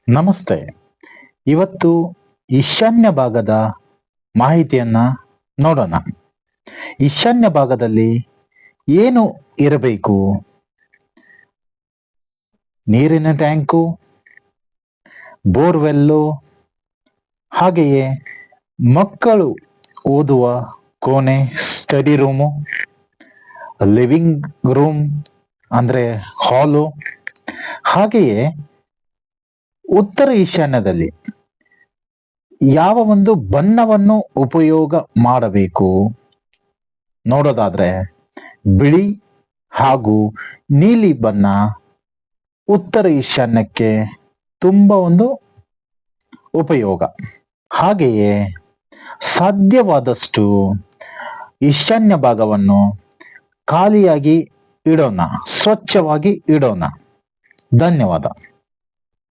ನಮಸ್ತೆ. ಇವತ್ತು ಈಶಾನ್ಯ ಭಾಗದ ಮಾಹಿತಿಯನ್ನ ನೋಡೋಣ. ಈಶಾನ್ಯ ಭಾಗದಲ್ಲಿ ಏನು ಇರಬೇಕು? ನೀರಿನ ಟ್ಯಾಂಕು, ಬೋರ್ವೆಲ್ಲು, ಹಾಗೆಯೇ ಮಕ್ಕಳು ಓದುವ ಕೋಣೆ, ಸ್ಟಡಿ ರೂಮು, ಲಿವಿಂಗ್ ರೂಮ್ ಅಂದ್ರೆ ಹಾಲು, ಹಾಗೆಯೇ ಉತ್ತರ ಈಶಾನ್ಯದಲ್ಲಿ ಯಾವ ಒಂದು ಬಣ್ಣವನ್ನು ಉಪಯೋಗ ಮಾಡಬೇಕು ನೋಡೋದಾದ್ರೆ ಬಿಳಿ ಹಾಗೂ ನೀಲಿ ಬಣ್ಣ ಉತ್ತರ ಈಶಾನ್ಯಕ್ಕೆ ತುಂಬಾ ಒಂದು ಉಪಯೋಗ. ಹಾಗೆಯೇ ಸಾಧ್ಯವಾದಷ್ಟು ಈಶಾನ್ಯ ಭಾಗವನ್ನು ಖಾಲಿಯಾಗಿ ಇಡೋಣ, ಸ್ವಚ್ಛವಾಗಿ ಇಡೋಣ. ಧನ್ಯವಾದ.